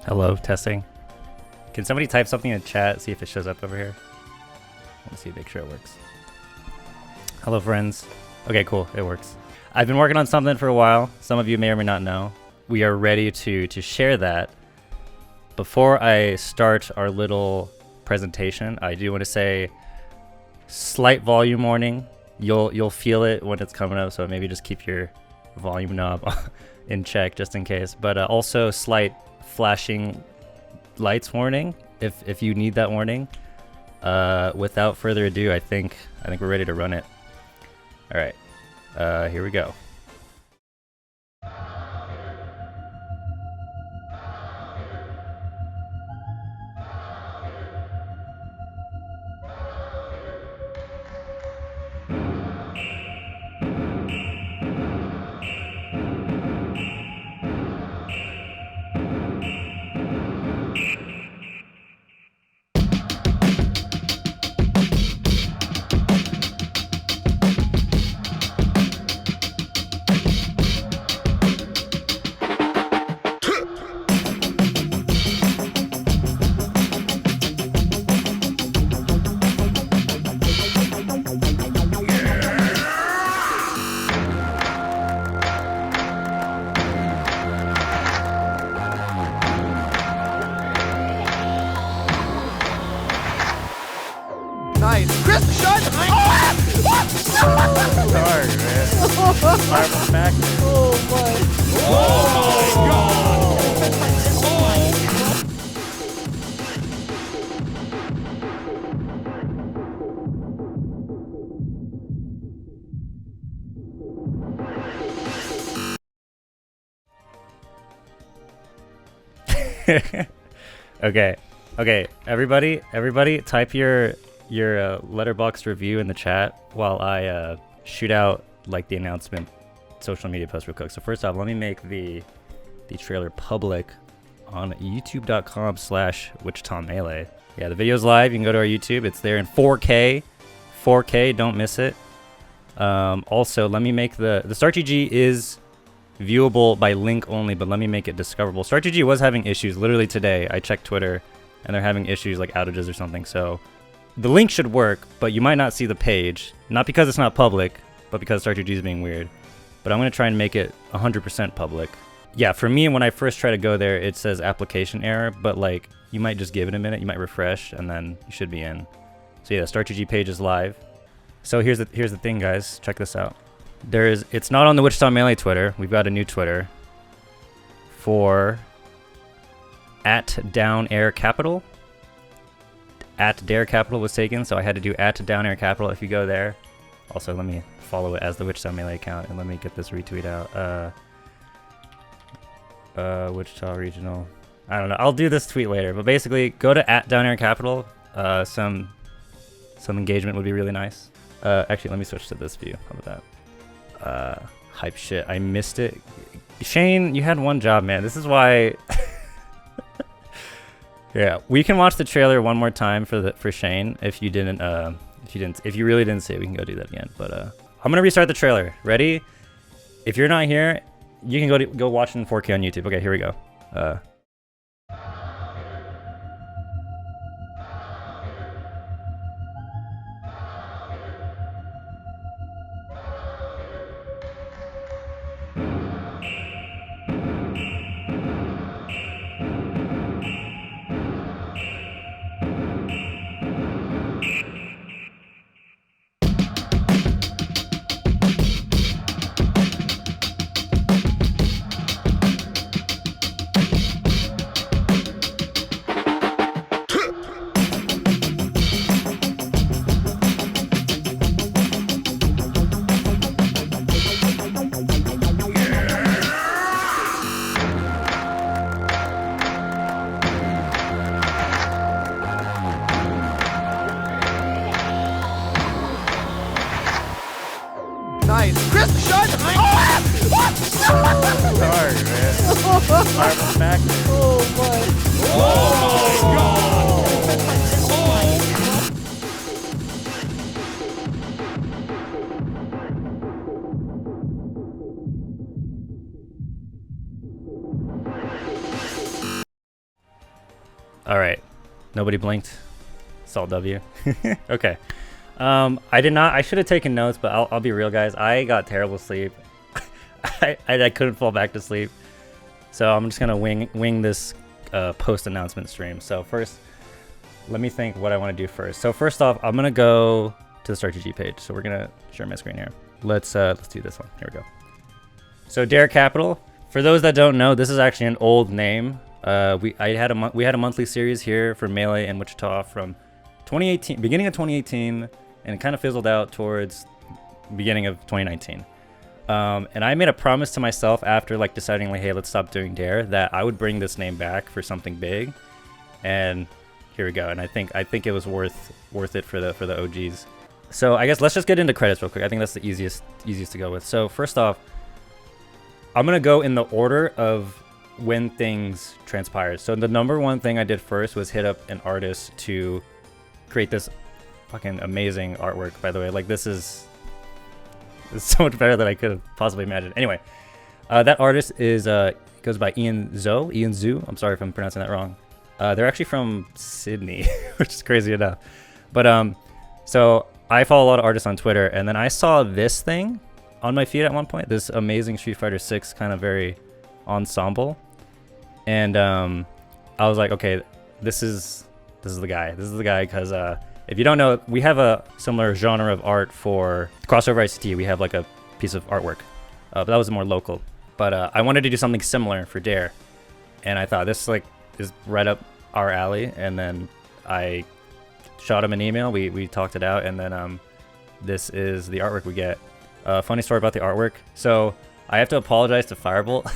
Hello, testing. Can somebody type something in the chat, see if it shows up over here? Let's see, make sure it works. Hello, friends. Okay, cool, it works. I've been working on something for a while. Some of you may or may not know. We are ready to share that. Before I start our little presentation, I do want to say slight volume warning. You'll feel it when it's coming up, so maybe just keep your volume knob in check just in case. But also slight flashing lights warning if you need that warning. Without further ado, I think we're ready to run it. All right, here we go. Nice. Chris, shut! Sorry, man. I'm back. Oh my. Oh my god! Okay, everybody type your letterboxd review in the chat while I shoot out like the announcement social media post real quick. So first off, let me make the trailer public on youtube.com/WichitaMelee. Yeah, the video's live. You can go to our YouTube. It's there in 4K. 4K, don't miss it. Also, let me make the StartGG is viewable by link only, but let me make it discoverable. StartGG was having issues literally today. I checked Twitter and they're having issues like outages or something. So the link should work, but you might not see the page. Not because it's not public, but because StartGG is being weird. But I'm going to try and make it 100% public. Yeah, for me, when I first try to go there, it says application error, but like you might just give it a minute, you might refresh, and then you should be in. So yeah, the StartGG page is live. So here's the thing, guys. Check this out. It's not on the Wichita Melee Twitter. We've got a new Twitter for @DownAirCapital. @DareCapital was taken, so I had to do @DownAirCapital if you go there. Also, let me follow it as the Wichita Melee account, and let me get this retweet out. Wichita Regional. I don't know. I'll do this tweet later, but basically, go to @DownAirCapital. Some engagement would be really nice. Actually, let me switch to this view. How about that? Hype shit. I missed it. Shane, you had one job, man. This is why. Yeah, we can watch the trailer one more time for Shane. If you really didn't see it, we can go do that again. But I'm gonna restart the trailer. Ready? If you're not here, you can go watch it in 4K on YouTube. Okay, here we go. Nice. Chris, shut! Sorry, man. I'm back. Oh my. Oh my god! All right. Nobody blinked. Salt W. Okay. I did not. I should have taken notes, but I'll be real, guys. I got terrible sleep. I couldn't fall back to sleep. So I'm just gonna wing this post announcement stream. So first, let me think what I want to do first. So first off, I'm gonna go to the StartGG page. So we're gonna share my screen here. Let's do this one. Here we go. So Dare Capital. For those that don't know, this is actually an old name. We had a monthly series here for Melee and Wichita from 2018, beginning of 2018, and it kind of fizzled out towards beginning of 2019. And I made a promise to myself after like deciding like, hey, let's stop doing Dare, that I would bring this name back for something big. And here we go. And I think it was worth it for the OGs. So I guess let's just get into credits real quick. I think that's the easiest to go with. So first off, I'm gonna go in the order of when things transpired. So the number one thing I did first was hit up an artist to create this fucking amazing artwork. By the way, like this is so much better than I could have possibly imagined. Anyway, that artist is goes by Ian Zhu. I'm sorry if I'm pronouncing that wrong. They're actually from Sydney, which is crazy enough. But so I follow a lot of artists on Twitter, and then I saw this thing on my feed at one point, this amazing Street Fighter 6 kind of very ensemble, and I was like, okay, this is the guy. This is the guy, because if you don't know, we have a similar genre of art for Crossover ICT. We have like a piece of artwork, but that was more local. But I wanted to do something similar for Dare, and I thought this like is right up our alley. And then I shot him an email. We talked it out, and then this is the artwork we get. Funny story about the artwork. So I have to apologize to Firebolt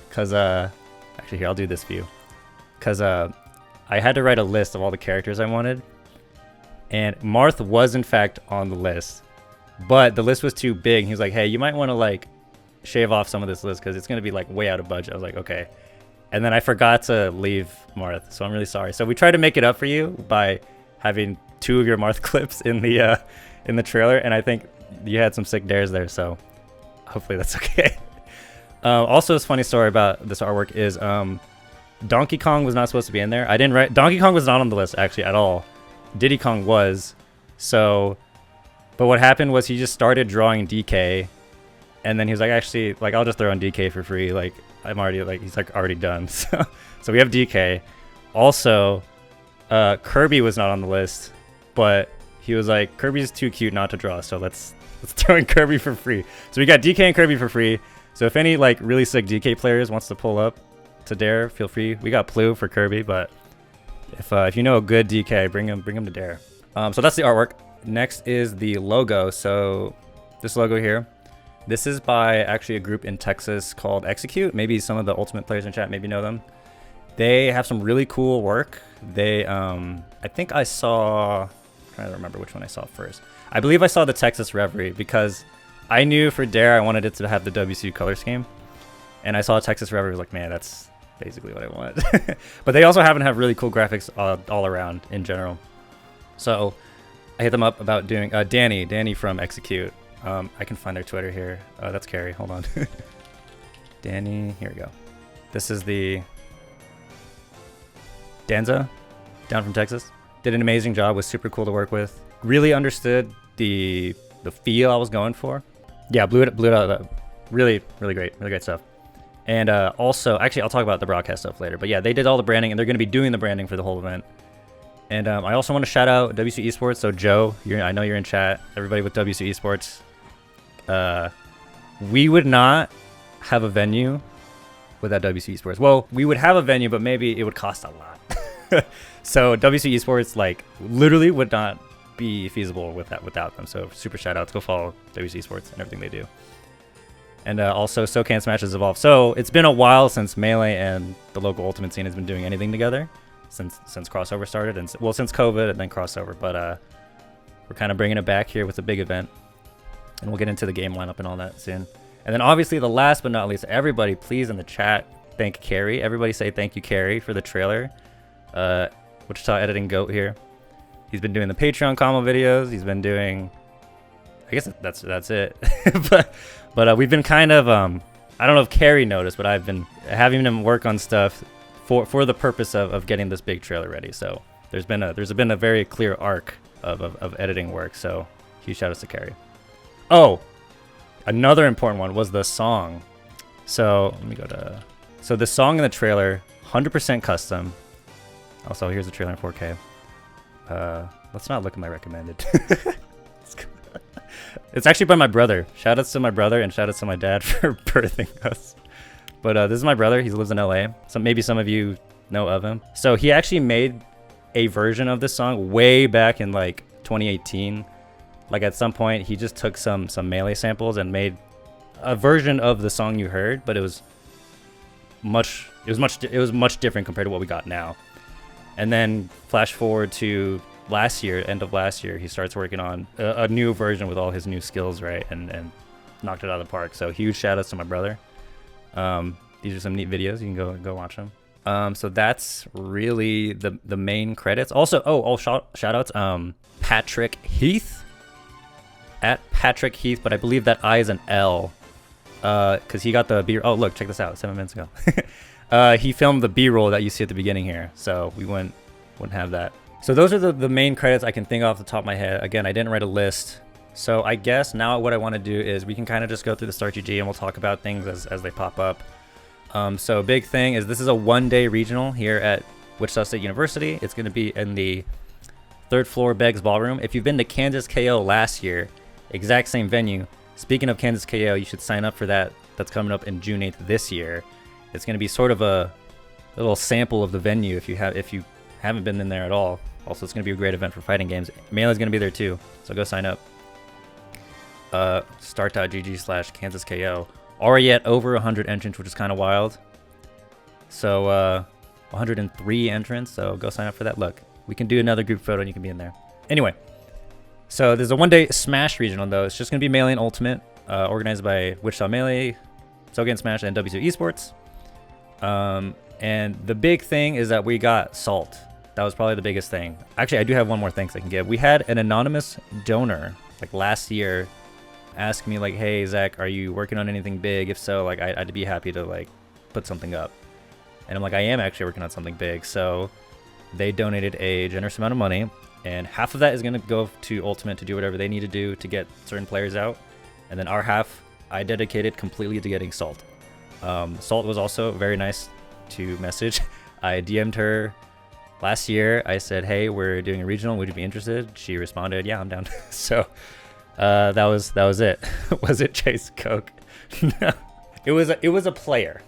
because actually here, I'll do this for you, because I had to write a list of all the characters I wanted, and Marth was in fact on the list, but the list was too big. He was like, hey, you might want to like shave off some of this list because it's going to be like way out of budget. I was like, okay. And then I forgot to leave Marth, so I'm really sorry. So we tried to make it up for you by having 2 of your Marth clips in the trailer, and I think you had some sick dares there, so hopefully that's okay. Also, this funny story about this artwork is Donkey Kong was not supposed to be in there. I didn't write Donkey Kong was not on the list actually at all. Diddy Kong was. So, but what happened was he just started drawing DK, and then he was like, actually, like I'll just throw on DK for free. Like I'm already like he's like already done. So we have DK. Also, Kirby was not on the list, but he was like, Kirby's too cute not to draw, so let's throw in Kirby for free. So we got DK and Kirby for free. So if any like really sick DK players wants to pull up to Dare, feel free. We got Plu for Kirby, but if you know a good DK, bring him to Dare. So that's the artwork. Next is the logo. So this logo here, this is by actually a group in Texas called Execute. Maybe some of the Ultimate players in chat maybe know them. They have some really cool work. They I think I saw, I'm trying to remember which one I saw first. I believe I saw the Texas Reverie because I knew for Dare I wanted it to have the WCU color scheme, and I saw Texas Reverie. Was like, man, that's basically what I want. But they also happen to have really cool graphics all around in general. So I hit them up about doing Danny from Execute. I can find their Twitter here. That's Carrie. Hold on. Danny, here we go. This is the Danza down from Texas. Did an amazing job. Was super cool to work with. Really understood the feel I was going for. Yeah, blew it out. Really great stuff. And also, actually, I'll talk about the broadcast stuff later. But yeah, they did all the branding, and they're going to be doing the branding for the whole event. And I also want to shout out WC Esports. So Joe, I know you're in chat. Everybody with WC Esports. We would not have a venue without WC Esports. Well, we would have a venue, but maybe it would cost a lot. So WC Esports, like, literally would not be feasible without them. So super shout outs. Go follow WC Esports and everything they do. And also SoCan Smash has evolved. So it's been a while since Melee and the local Ultimate scene has been doing anything together since Crossover started, and well, since COVID and then Crossover. But we're kind of bringing it back here with a big event, and we'll get into the game lineup and all that soon. And then obviously the last but not least, everybody please in the chat thank Carrie. Everybody say thank you, Carrie, for the trailer. Wichita Editing Goat here. He's been doing the Patreon combo videos. He's been doing, I guess that's it. but we've been kind of I don't know if Carrie noticed, but I've been having him work on stuff for the purpose of getting this big trailer ready. So there's been a very clear arc of editing work. So huge shout outs to Carrie. Oh, another important one was the song. So let me go to. So the song in the trailer, 100% custom. Also, here's the trailer in 4K. Let's not look at my recommended. It's actually by my brother. Shout outs to my brother and shout outs to my dad for birthing us. But this is my brother. He lives in LA. So maybe some of you know of him. So he actually made a version of this song way back in like 2018. Like at some point, he just took some Melee samples and made a version of the song you heard, but it was much different compared to what we got now. And then flash forward to last year, end of last year, he starts working on a new version with all his new skills, right? And knocked it out of the park. So huge shout outs to my brother. These are some neat videos. You can go watch them. So that's really the main credits. Also, all shout outs. Patrick Heath at Patrick Heath, but I believe that I is an L. Because he got the B. Oh, look, check this out. 7 minutes ago. He filmed the B-roll that you see at the beginning here, so we wouldn't have that. So those are the main credits I can think off the top of my head. Again, I didn't write a list. So I guess now what I want to do is we can kind of just go through the Start GG and we'll talk about things as they pop up. So big thing is this is a one-day regional here at Wichita State University. It's going to be in the 3rd floor Beggs Ballroom. If you've been to Kansas KO last year, exact same venue. Speaking of Kansas KO, you should sign up for that. That's coming up in June 8th this year. It's going to be sort of a little sample of the venue if you haven't been in there at all. Also, it's going to be a great event for fighting games. Melee's going to be there too, so go sign up. Start.gg/KansasKO. Already at over 100 entrants, which is kind of wild. So 103 entrants, so go sign up for that. Look, we can do another group photo and you can be in there. Anyway, so there's a one-day Smash regional though. It's just going to be Melee and Ultimate, organized by Wichita Melee, Sogan Smash, and W2 Esports. And the big thing is that we got Salt. That was probably the biggest thing. Actually, I do have one more thanks I can give. We had an anonymous donor like last year ask me like, hey Zach, are you working on anything big? If so, like I'd be happy to like put something up. And I'm like, I am actually working on something big. So they donated a generous amount of money, and half of that is going to go to Ultimate to do whatever they need to do to get certain players out. And then our half I dedicated completely to getting Salt. Salt was also very nice to message. I DM'd her last year. I said, hey, we're doing a regional, would you be interested? She responded, yeah, I'm down. So that was it. Was it Chase Coke? No. It was a player.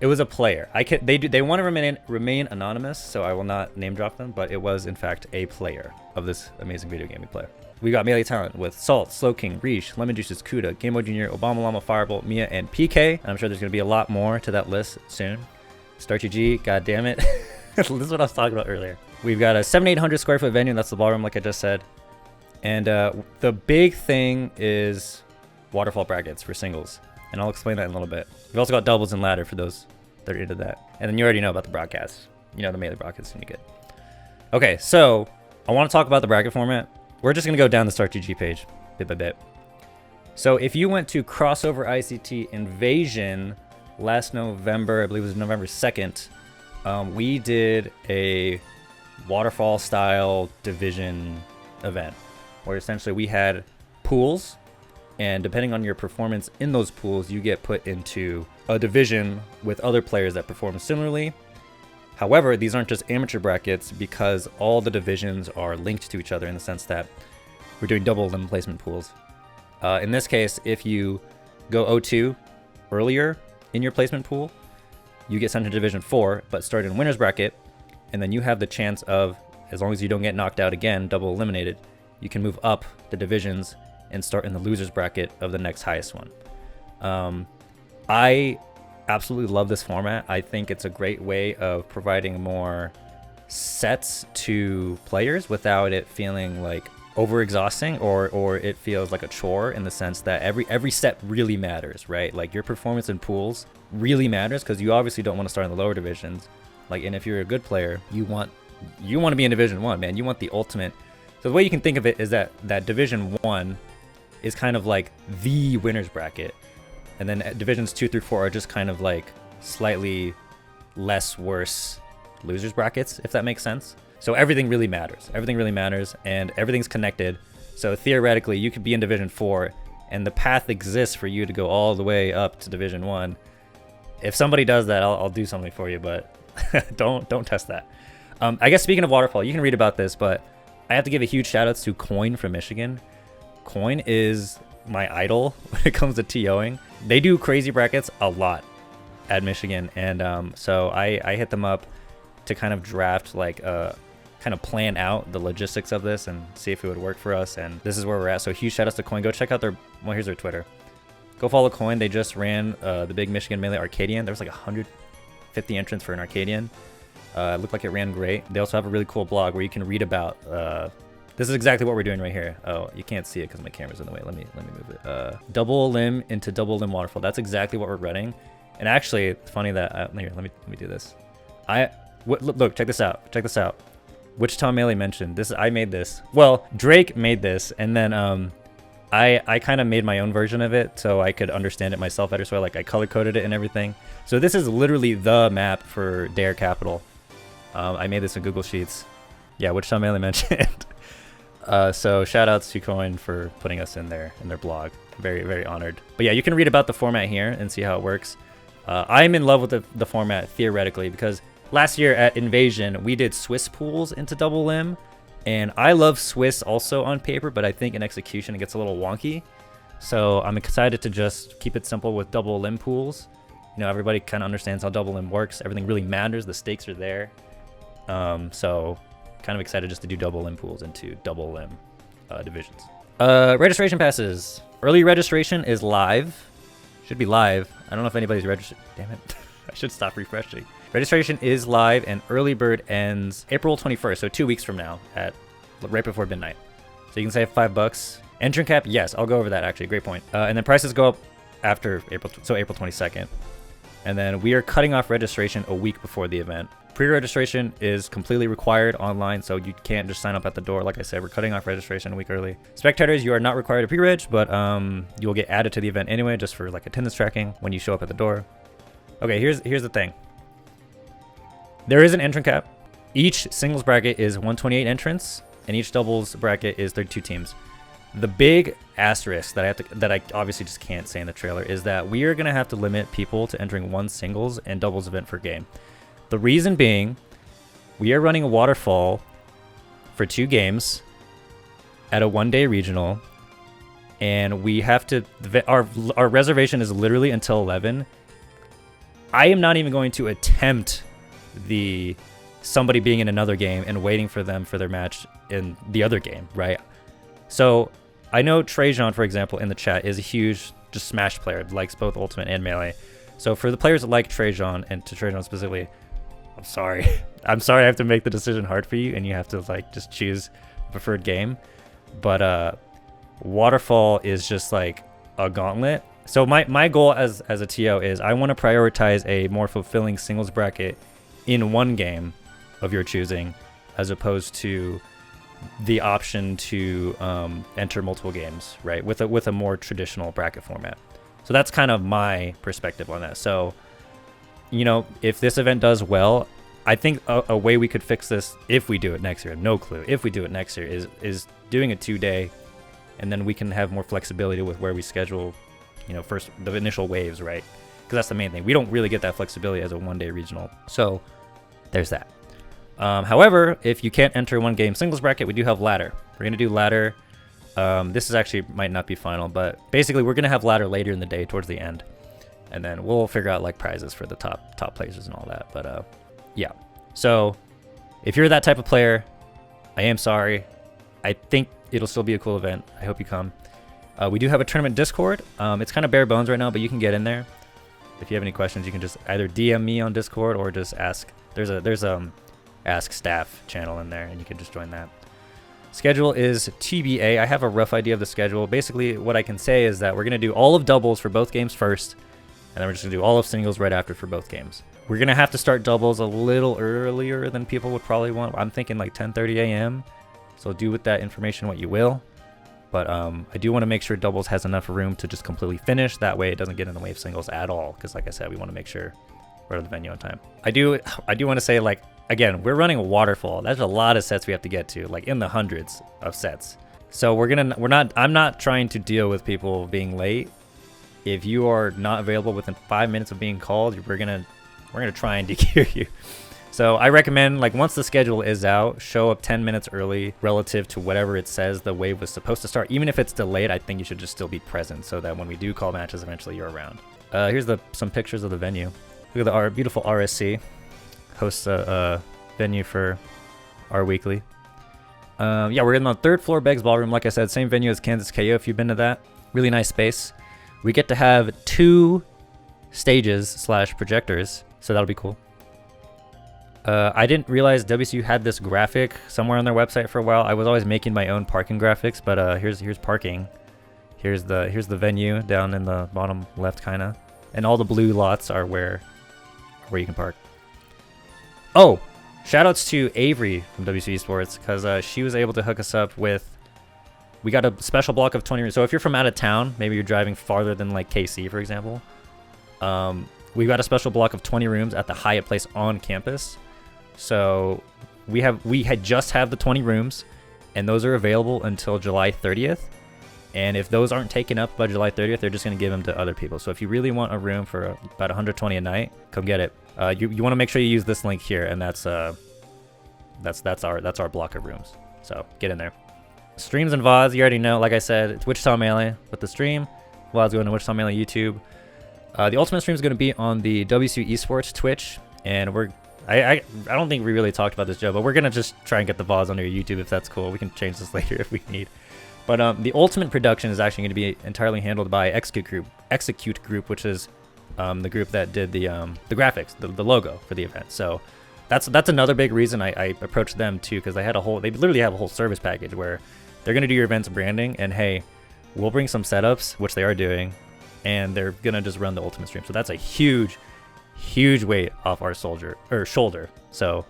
It was a player. They want to remain anonymous, so I will not name drop them, but it was in fact a player of this amazing video game we play. We got Melee talent with Salt, Slowking, Reach, Lemon Juices, Kuda, Game Boy Jr., Obama Llama, Fireball, Mia, and PK. And I'm sure there's going to be a lot more to that list soon. Start GG, god damn it. This is what I was talking about earlier. We've got a 7,800 square foot venue. That's the ballroom, like I just said. And the big thing is waterfall brackets for singles. And I'll explain that in a little bit. We've also got doubles and ladder for those that are into that. And then you already know about the broadcasts. You know the Melee broadcasts when you get. Okay, so I want to talk about the bracket format. We're just going to go down the Start GG page bit by bit. So if you went to Crossover ICT Invasion last November, I believe it was November 2nd, we did a waterfall style division event where essentially we had pools, and depending on your performance in those pools, you get put into a division with other players that perform similarly. However, these aren't just amateur brackets because all the divisions are linked to each other in the sense that we're doing double limb placement pools. In this case, if you go O2 earlier in your placement pool, you get sent to Division 4, but start in winner's bracket, and then you have the chance of, as long as you don't get knocked out again, double eliminated, you can move up the divisions and start in the loser's bracket of the next highest one. I absolutely love this format. I think it's a great way of providing more sets to players without it feeling like over-exhausting or it feels like a chore, in the sense that every set really matters, right? Like your performance in pools really matters because you obviously don't want to start in the lower divisions. Like, and if you're a good player, you want to be in Division 1, man. You want the ultimate. So the way you can think of it is that Division 1 is kind of like the winner's bracket, and then divisions 2 through 4 are just kind of like slightly less worse losers brackets, if that makes sense. So everything really matters. Everything really matters, and everything's connected. So theoretically, you could be in Division 4, and the path exists for you to go all the way up to Division 1. If somebody does that, I'll do something for you, but don't test that. I guess speaking of Waterfall, you can read about this, but I have to give a huge shout outs to Coin from Michigan. Coin is my idol when it comes to TOing. They do crazy brackets a lot at Michigan, and so I hit them up to kind of draft, like, kind of plan out the logistics of this and see if it would work for us, and this is where we're at. So huge shout outs to Coin. Go check out their, well, here's their Twitter. Go follow Coin. They just ran the big Michigan Melee Arcadian. There was like 150 entrants for an Arcadian. It looked like it ran great. They also have a really cool blog where you can read about this is exactly what we're doing right here. Oh, you can't see it because my camera's in the way. Let me move it. Double limb into double limb waterfall. That's exactly what we're running. And actually, it's funny that here, let me do this. Look, check this out. Check this out. Wichita Melee mentioned this. I made this. Well, Drake made this, and then I kind of made my own version of it so I could understand it myself better. So I color coded it and everything. So this is literally the map for Dare Capital. I made this in Google Sheets. Yeah, Wichita Melee mentioned. So shout outs to Coin for putting us in their blog. Very, very honored. But yeah, you can read about the format here and see how it works. I'm in love with the format theoretically because last year at Invasion, we did Swiss pools into double limb. And I love Swiss also on paper, but I think in execution it gets a little wonky. So I'm excited to just keep it simple with double limb pools. You know, everybody kind of understands how double limb works. Everything really matters. The stakes are there. So kind of excited just to do double limb pools into double limb divisions. Registration passes. Early registration is live. Should be live. I don't know if anybody's registered. Damn it. I should stop refreshing. Registration is live, and early bird ends April 21st, so 2 weeks from now at right before midnight. So you can save $5. Entrant cap, yes, I'll go over that actually. Great point. And then prices go up after April 22nd. And then we are cutting off registration a week before the event. Pre-registration is completely required online, so you can't just sign up at the door. Like I said, we're cutting off registration a week early. Spectators, you are not required to pre-reg, but you will get added to the event anyway, just for like attendance tracking when you show up at the door. Okay, here's the thing. There is an entrant cap. Each singles bracket is 128 entrants, and each doubles bracket is 32 teams. The big asterisk that I obviously just can't say in the trailer is that we are gonna have to limit people to entering one singles and doubles event per game. The reason being, we are running a waterfall for 2 games at a 1-day regional, and we have to our reservation is literally until 11. I am not even going to attempt somebody being in another game and waiting for them for their match in the other game, right? So I know Trajan, for example, in the chat is a huge just Smash player, likes both Ultimate and Melee. So for the players that like Trajan, and to Trajan specifically, I'm sorry. I'm sorry I have to make the decision hard for you and you have to like just choose a preferred game. But Waterfall is just like a gauntlet. So my goal as a TO is I want to prioritize a more fulfilling singles bracket in one game of your choosing, as opposed to the option to enter multiple games, right? With a more traditional bracket format. So that's kind of my perspective on that. So, you know, if this event does well, I think a way we could fix this if we do it next year, no clue, if we do it next year, is doing a 2-day, and then we can have more flexibility with where we schedule, you know, first the initial waves, right? Because that's the main thing. We don't really get that flexibility as a 1-day regional. So there's that. However, if you can't enter one game singles bracket, we do have ladder. We're going to do ladder. This is actually might not be final, but basically we're going to have ladder later in the day towards the end. And then we'll figure out like prizes for the top places and all that. But yeah. So if you're that type of player, I am sorry. I think it'll still be a cool event. I hope you come. We do have a tournament Discord. It's kind of bare bones right now, but you can get in there. If you have any questions, you can just either DM me on Discord or just ask. There's a Ask Staff channel in there, and you can just join that. Schedule is TBA. I have a rough idea of the schedule. Basically, what I can say is that we're going to do all of doubles for both games first, and then we're just going to do all of singles right after for both games. We're going to have to start doubles a little earlier than people would probably want. I'm thinking like 10:30 a.m. So do with that information what you will. But I do want to make sure doubles has enough room to just completely finish. That way it doesn't get in the way of singles at all. Because like I said, we want to make sure or the venue on time. I do want to say, like, again, we're running a waterfall. That's a lot of sets we have to get to, like in the hundreds of sets. So I'm not trying to deal with people being late. If you are not available within 5 minutes of being called, we're gonna try and DQ you. So I recommend, like, once the schedule is out, show up 10 minutes early relative to whatever it says the wave was supposed to start. Even if it's delayed, I think you should just still be present so that when we do call matches, eventually you're around. Here's some pictures of the venue. Look at the beautiful RSC. Hosts a venue for our weekly. Yeah, we're in the 3rd floor Beggs Ballroom. Like I said, same venue as Kansas KO if you've been to that. Really nice space. We get to have 2 stages / projectors, so that'll be cool. I didn't realize WCU had this graphic somewhere on their website for a while. I was always making my own parking graphics, but here's parking. Here's the venue down in the bottom left, kinda, and all the blue lots are where you can park. Oh, shoutouts to Avery from WCU Sports, because she was able to hook us up with. We got a special block of 20 rooms. So if you're from out of town, maybe you're driving farther than like KC, for example. We got a special block of 20 rooms at the Hyatt Place on campus. So we had just have the 20 rooms, and those are available until July 30th. And if those aren't taken up by July 30th, they're just going to give them to other people. So if you really want a room for about 120 a night, come get it. You want to make sure you use this link here, and that's our block of rooms. So get in there. Streams and VODs, you already know. Like I said, it's Wichita Melee with the stream. VODs going to Wichita Melee YouTube. The ultimate stream is going to be on the WCU Esports Twitch, and I don't think we really talked about this, Joe, but we're gonna just try and get the VODs under your YouTube if that's cool. We can change this later if we need. But the ultimate production is actually going to be entirely handled by Execute Group, which is the group that did the graphics, the logo for the event. So that's another big reason I approached them too, because they literally have a whole service package where they're gonna do your event's branding, and hey, we'll bring some setups, which they are doing, and they're gonna just run the ultimate stream. So that's a huge weight off our shoulder. So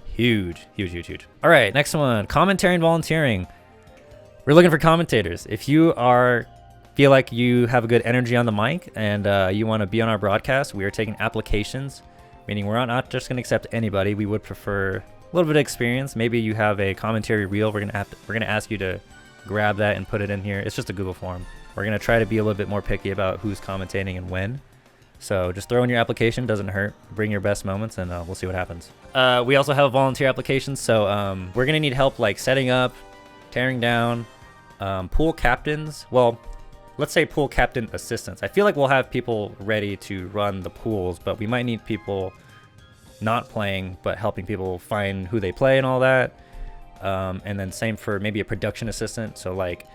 huge. All right, next one, commentary and volunteering. We're looking for commentators. If you feel like you have a good energy on the mic and you want to be on our broadcast, we are taking applications, meaning we're not just going to accept anybody. We would prefer a little bit of experience. Maybe you have a commentary reel. We're gonna ask you to grab that and put it in here. It's just a Google form. We're gonna try to be a little bit more picky about who's commentating and when. So just throw in your application, doesn't hurt. Bring your best moments, and we'll see what happens. We also have volunteer applications, so we're gonna need help like setting up, tearing down, pool captains. Well, let's say pool captain assistants. I feel like we'll have people ready to run the pools, but we might need people not playing, but helping people find who they play and all that. And then same for maybe a production assistant. So like,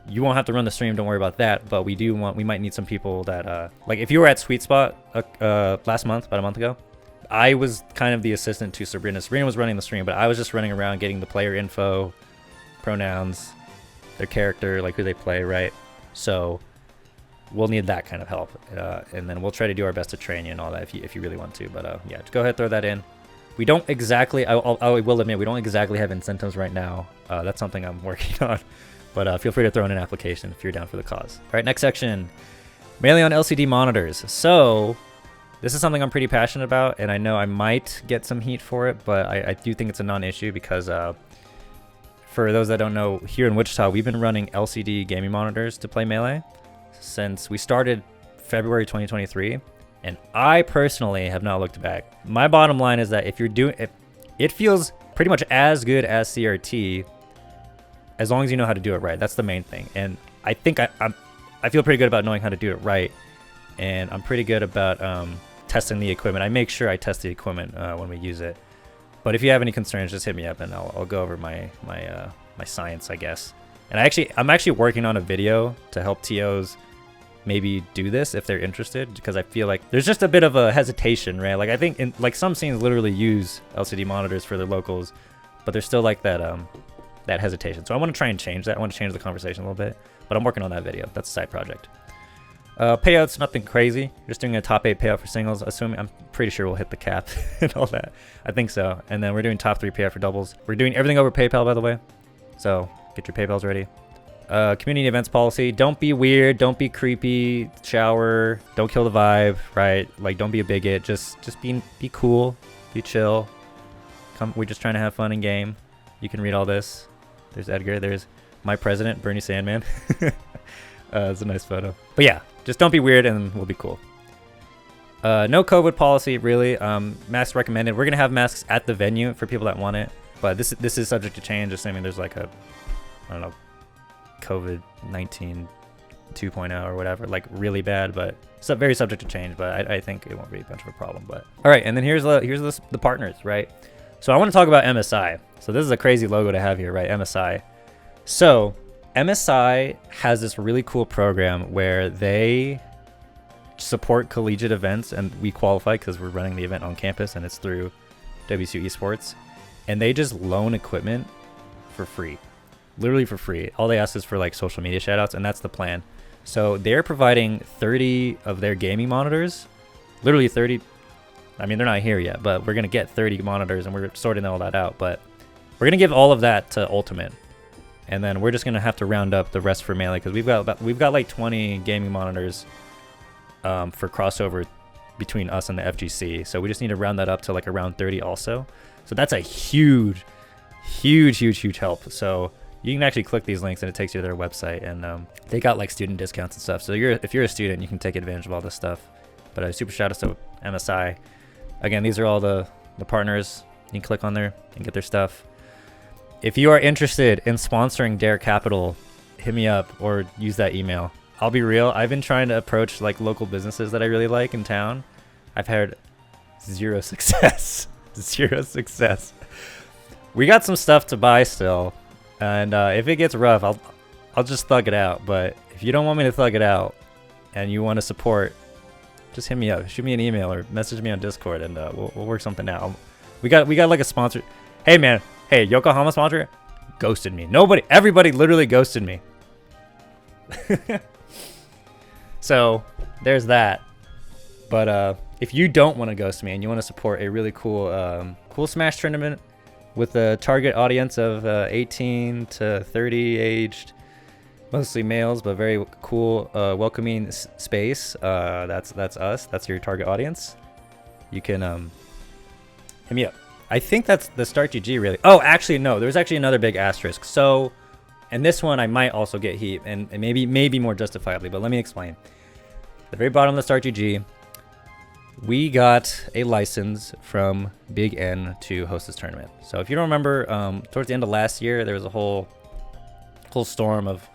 you won't have to run the stream, don't worry about that, but we might need some people that, like if you were at Sweet Spot last month, about a month ago, I was kind of the assistant to Sabrina. Sabrina was running the stream, but I was just running around getting the player info, pronouns, their character, like who they play, right? So we'll need that kind of help. And then we'll try to do our best to train you and all that if you really want to, but yeah, go ahead, throw that in. We don't exactly, I will admit, we don't exactly have incentives right now. That's something I'm working on. But feel free to throw in an application if you're down for the cause. All right, next section, mainly on LCD monitors. So this is something I'm pretty passionate about, and I know I might get some heat for it, but I do think it's a non-issue because for those that don't know, here in Wichita, we've been running LCD gaming monitors to play Melee since we started February 2023, and I personally have not looked back. My bottom line is that if it feels pretty much as good as CRT, as long as you know how to do it right. That's the main thing. And I think I feel pretty good about knowing how to do it right. And I'm pretty good about testing the equipment. I make sure I test the equipment when we use it. But if you have any concerns, just hit me up and I'll go over my science, I guess. And I'm actually working on a video to help TOs maybe do this if they're interested, because I feel like there's just a bit of a hesitation, right? Like I think some scenes literally use LCD monitors for their locals, but there's still like that hesitation. So I want to try and change that. I want to change the conversation a little bit, but I'm working on that video. That's a side project. Payouts, nothing crazy. Just doing a top 8 payout for singles. I'm pretty sure we'll hit the cap and all that. I think so. And then we're doing top 3 payout for doubles. We're doing everything over PayPal, by the way. So get your PayPals ready. Community events policy. Don't be weird. Don't be creepy. Shower. Don't kill the vibe, right? Like, don't be a bigot. Just be cool. Be chill. We're just trying to have fun in game. You can read all this. There's Edgar. There's my president, Bernie Sandman. It's a nice photo. But yeah, just don't be weird and we'll be cool. No COVID policy, really. Masks recommended. We're gonna have masks at the venue for people that want it, but this is subject to change, assuming there's like a, I don't know, COVID-19 2.0 or whatever, like really bad, but it's very subject to change. But I think it won't be much of a problem. But all right, and then here's the partners, right? So I want to talk about MSI. So this is a crazy logo to have here, right? MSI. So MSI has this really cool program where they support collegiate events, and we qualify because we're running the event on campus and it's through WSU Esports, and they just loan equipment for free, literally for free. All they ask is for like social media shoutouts, and that's the plan. So they're providing 30 of their gaming monitors, literally 30. I mean, they're not here yet, but we're gonna get 30 monitors and we're sorting all that out. But we're gonna give all of that to Ultimate, and then we're just gonna have to round up the rest for Melee because we've got like 20 gaming monitors for crossover between us and the FGC. So we just need to round that up to like around 30 also. So that's a huge help. So you can actually click these links and it takes you to their website, and they got like student discounts and stuff. So if you're a student, you can take advantage of all this stuff. But super shout out to MSI. Again, these are all the partners. You can click on there and get their stuff. If you are interested in sponsoring Dare Capital, hit me up or use that email. I'll be real, I've been trying to approach like local businesses that I really like in town. I've had zero success. Zero success. We got some stuff to buy still, and if it gets rough, I'll just thug it out. But if you don't want me to thug it out and you want to support, just hit me up, shoot me an email or message me on Discord, and we'll work something out. We got like a sponsor. Hey man, hey, Yokohama sponsor ghosted me. Everybody literally ghosted me. So there's that. But if you don't want to ghost me and you want to support a really cool Smash tournament with a target audience of 18 to 30 aged, mostly males, but very cool, welcoming space, that's us. That's your target audience. You can hit me up. I think that's the Start GG, really. Oh, actually no, there's actually another big asterisk. So, and this one I might also get heat, and maybe more justifiably, but let me explain. At the very bottom of the Start GG, we got a license from Big N to host this tournament. So if you don't remember, towards the end of last year, there was a whole storm of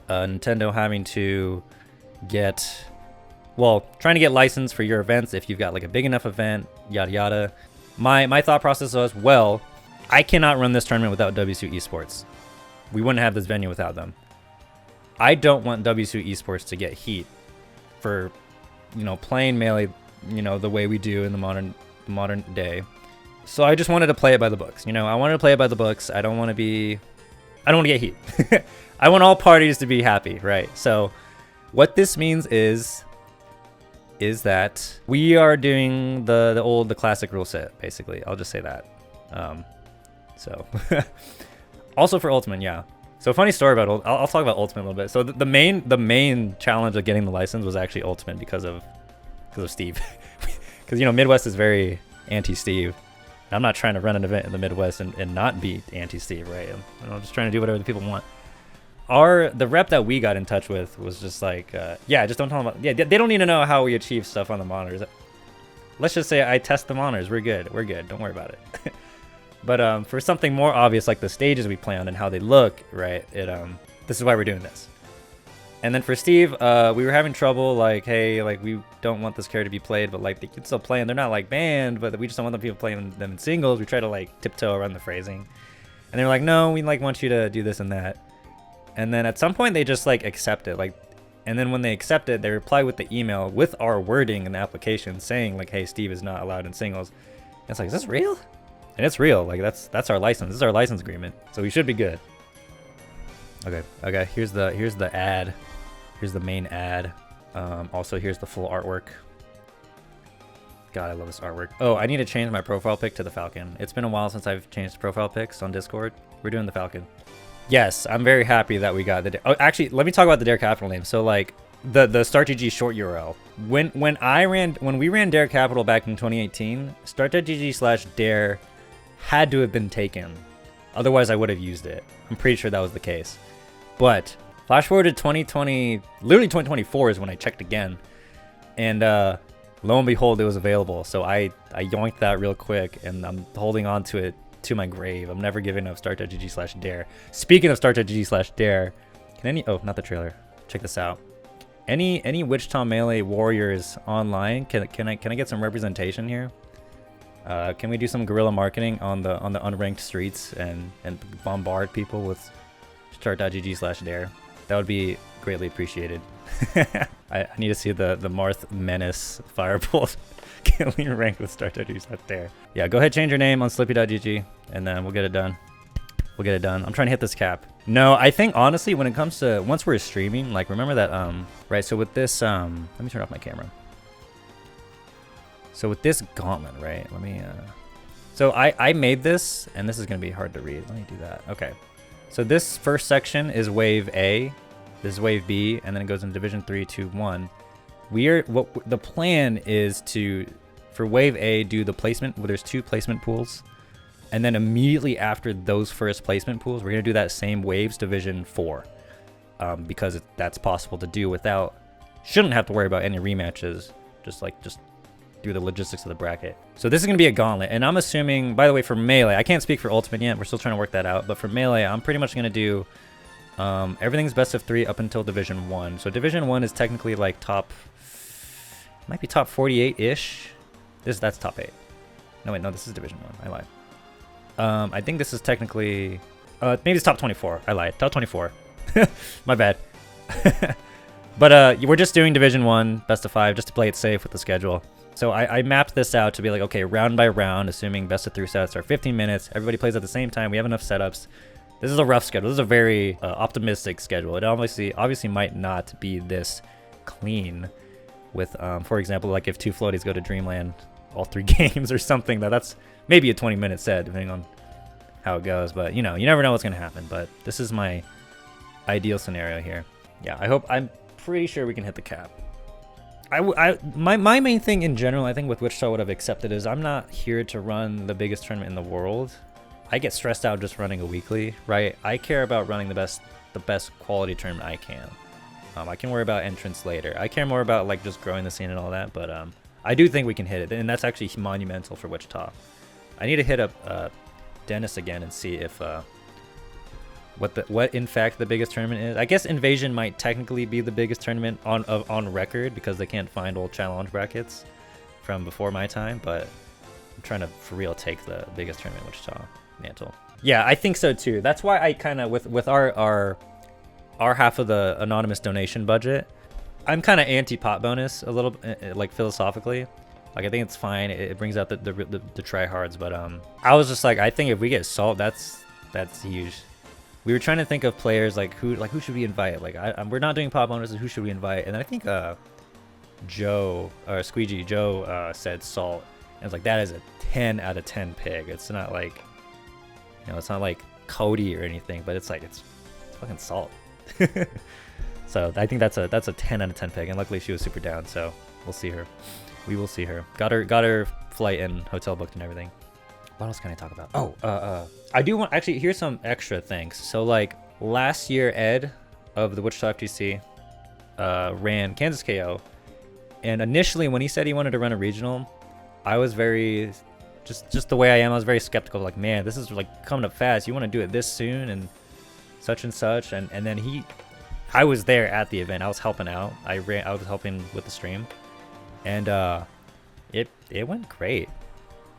Nintendo having to trying to get license for your events if you've got like a big enough event, yada yada. My thought process was, well, I cannot run this tournament without WSU Esports. We wouldn't have this venue without them. I don't want WSU Esports to get heat for, playing Melee, the way we do in the modern day. So I just wanted to play it by the books. I wanted to play it by the books. I don't want to get heat. I want all parties to be happy, right? So what this means is that we are doing the classic rule set, basically. I'll just say that. So also for Ultimate, yeah. So funny story about I'll talk about Ultimate a little bit. So the main challenge of getting the license was actually Ultimate because of Steve. Because Midwest is very anti-Steve. I'm not trying to run an event in the Midwest and not be anti-Steve, right? I'm just trying to do whatever the people want. The rep that we got in touch with was just like, just don't tell them they don't need to know how we achieve stuff on the monitors. Let's just say I test the monitors. We're good. Don't worry about it. But for something more obvious, like the stages we play on and how they look, right? This is why we're doing this. And then for Steve, we were having trouble, like, hey, like, we don't want this character to be played, but like they can still play, and they're not like banned, but we just don't want the people playing them in singles. We try to like tiptoe around the phrasing, and they're like, no, we like want you to do this and that. And then at some point they just like accept it, like, and then when they accept it, they reply with the email with our wording in the application saying like, hey, Steve is not allowed in singles. And it's like, is this real? And it's real. Like that's our license. This is our license agreement, so we should be good. Okay. Here's the ad. Here's the main ad. Also, here's the full artwork. God, I love this artwork. Oh, I need to change my profile pic to the Falcon. It's been a while since I've changed profile pics on Discord. We're doing the Falcon. Yes, I'm very happy that we got the. Oh, actually, let me talk about the Dare Capital name. So like the StartGG short URL. When we ran Dare Capital back in 2018, StartGG/Dare had to have been taken. Otherwise, I would have used it. I'm pretty sure that was the case. But flash forward to 2020, literally 2024 is when I checked again, and lo and behold, it was available. So I yoinked that real quick, and I'm holding on to it to my grave. I'm never giving up StartGG/Dare. Speaking of StartGG/Dare, oh, not the trailer. Check this out. Any Wichita Melee warriors online? Can I get some representation here? Can we do some guerrilla marketing on the unranked streets and bombard people with Start.gg/Dare? That would be greatly appreciated. I need to see the Marth Menace Firebolt killing rank with Start.gg/Dare. Yeah, go ahead, change your name on Slippy.gg, and then we'll get it done. We'll get it done. I'm trying to hit this cap. No, I think honestly, when it comes to once we're streaming, like remember that right. So with this let me turn off my camera. So with this gauntlet, right? Let me so I made this, and this is gonna be hard to read. Let me do that. Okay. So this first section is wave A, this is wave B, and then it goes into division 3, 2, 1. What the plan is to, for wave A, do the placement where there's 2 placement pools, and then immediately after those first placement pools, we're gonna do that same waves division 4, because that's possible to do without, shouldn't have to worry about any rematches, just through the logistics of the bracket. So this is gonna be a gauntlet, and I'm assuming, by the way, for Melee, I can't speak for Ultimate yet, we're still trying to work that out, but for Melee, I'm pretty much gonna do everything's best of 3 up until Division 1. So Division 1 is technically like might be top 48-ish. That's top 8. No wait, no, this is Division 1, I lied. I think this is technically, maybe it's top 24, I lied, top 24. My bad. But we're just doing Division 1, best of 5, just to play it safe with the schedule. So I mapped this out to be like, okay, round by round, assuming best of 3 sets are 15 minutes. Everybody plays at the same time. We have enough setups. This is a rough schedule. This is a very optimistic schedule. It obviously might not be this clean with, for example, like if 2 floaties go to Dreamland all 3 games or something, that's maybe a 20-minute set, depending on how it goes. But, you know, you never know what's going to happen. But this is my ideal scenario here. Yeah, I'm pretty sure we can hit the cap. My main thing in general, I think with Wichita would have accepted, is I'm not here to run the biggest tournament in the world. I get stressed out just running a weekly, right? I care about running the best quality tournament I can. I can worry about entrance later. I care more about like just growing the scene and all that, but I do think we can hit it, and that's actually monumental for Wichita. I need to hit up Dennis again and see if what in fact the biggest tournament is. I guess Invasion might technically be the biggest tournament on record because they can't find old challenge brackets from before my time, but I'm trying to for real take the biggest tournament in Wichita mantle. Yeah, I think so too. That's why I kind of with our half of the anonymous donation budget, I'm kind of anti pot bonus a little, like philosophically. Like I think it's fine. It brings out the tryhards, but I was just like, I think if we get Salt, that's huge. We were trying to think of players like who should we invite? Like we're not doing pot bonuses. Who should we invite? And I think Joe or Squeegee Joe said Salt, and it's like that is a 10 out of 10 pick. It's not like, you know, it's not like Cody or anything, but it's like it's fucking Salt. So I think that's a 10 out of 10 pick, and luckily she was super down. So we'll see her. We will see her. Got her flight and hotel booked and everything. What else can I talk about? Oh, I do want, actually, here's some extra things. So like last year, Ed of the Wichita FGC ran Kansas KO, and initially when he said he wanted to run a regional, I was very, just the way I am, I was very skeptical. Like, man, this is like coming up fast. You want to do it this soon and such, and then I was there at the event. I was helping out. I was helping with the stream, and it went great.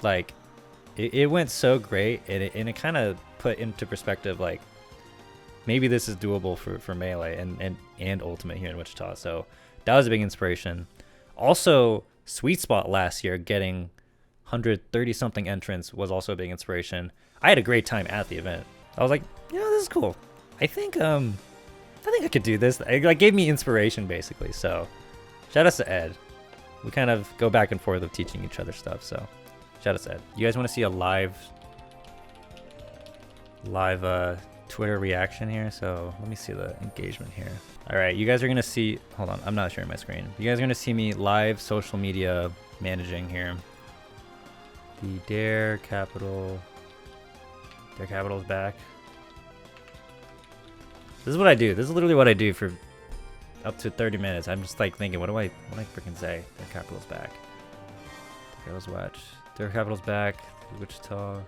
Like, it went so great, and it kind of put into perspective, like, maybe this is doable for Melee and Ultimate here in Wichita. So that was a big inspiration. Also, Sweet Spot last year getting 130-something entrants was also a big inspiration. I had a great time at the event. I was like, yeah, this is cool. I think I could do this. It like gave me inspiration, basically. So shout out to Ed. We kind of go back and forth of teaching each other stuff. So shout out to Ed. You guys want to see a live Twitter reaction here, so let me see the engagement here. All right, you guys are gonna see, hold on, I'm not sharing my screen. You guys are gonna see me live social media managing here. The Dare Capital is back. This is what I do. This is literally what I do for up to 30 minutes. I'm just like thinking, what do I freaking say? Dare Capital's back. Dare Capital's watch. Dare Capital's back. Wichita.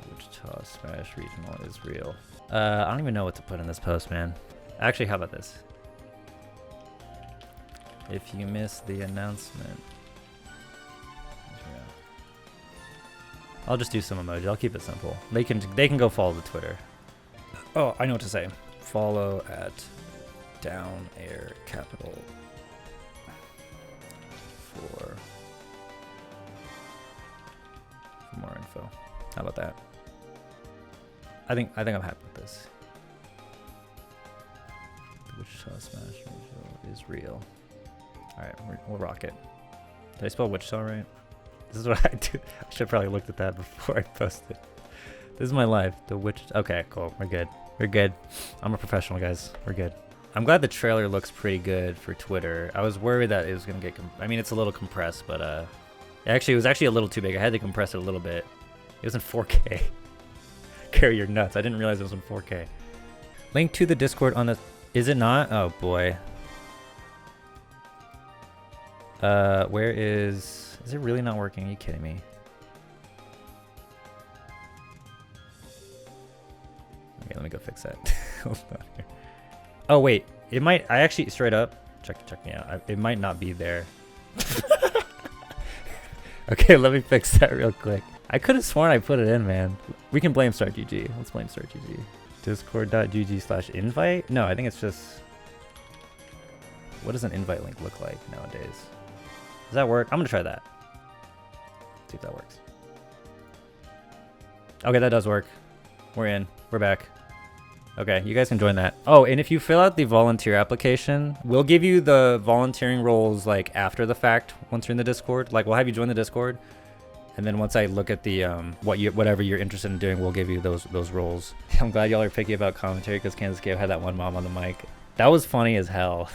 Wichita Smash Regional is real. I don't even know what to put in this post, man. Actually, how about this? If you missed the announcement. I'll just do some emoji. I'll keep it simple. They can go follow the Twitter. Oh, I know what to say. Follow at Down Air Capital for more info. How about that? I think I'm happy with this. The Wichita Smash Regional is real. All right, we'll rock it. Did I spell Wichita right? This is what I do. I should have probably looked at that before I posted. This is my life. The Wichita. Okay, cool. We're good. We're good. I'm a professional, guys. We're good. I'm glad the trailer looks pretty good for Twitter. I was worried that it was gonna get. I mean, it's a little compressed, but it was actually a little too big. I had to compress it a little bit. It was in 4K. Carry your nuts. I didn't realize it was in 4K. Link to the Discord on the. Is it not? Oh boy. Where is? Is it really not working? Are you kidding me? Okay, let me go fix that. Hold on here. Oh wait, it might. I actually straight up check me out. It might not be there. Okay, let me fix that real quick. I could have sworn I put it in, man. We can blame StartGG. Let's blame StartGG. Discord.gg/invite? No, I think it's just. What does an invite link look like nowadays? Does that work? I'm gonna try that. See if that works. Okay, that does work. We're in. We're back. Okay, you guys can join that. Oh, and if you fill out the volunteer application, we'll give you the volunteering roles like after the fact once you're in the Discord. Like we'll have you join the Discord, and then once I look at the whatever you're interested in doing, we'll give you those roles. I'm glad y'all are picky about commentary because Kansas Cave had that one mom on the mic. That was funny as hell.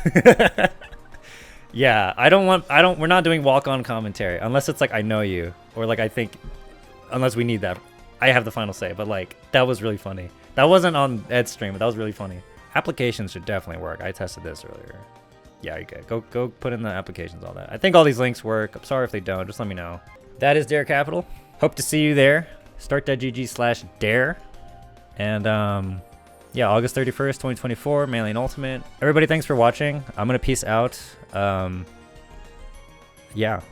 Yeah, we're not doing walk-on commentary unless it's like I know you or like I think, unless we need that. I have the final say, but like that was really funny. That wasn't on Ed's stream, but that was really funny. Applications should definitely work. I tested this earlier. Yeah, you're good. Go put in the applications, all that. I think all these links work. I'm sorry if they don't. Just let me know. That is Dare Capital. Hope to see you there. Start.gg/dare. And yeah, August 31st, 2024, Mailing Ultimate. Everybody, thanks for watching. I'm gonna peace out. Yeah.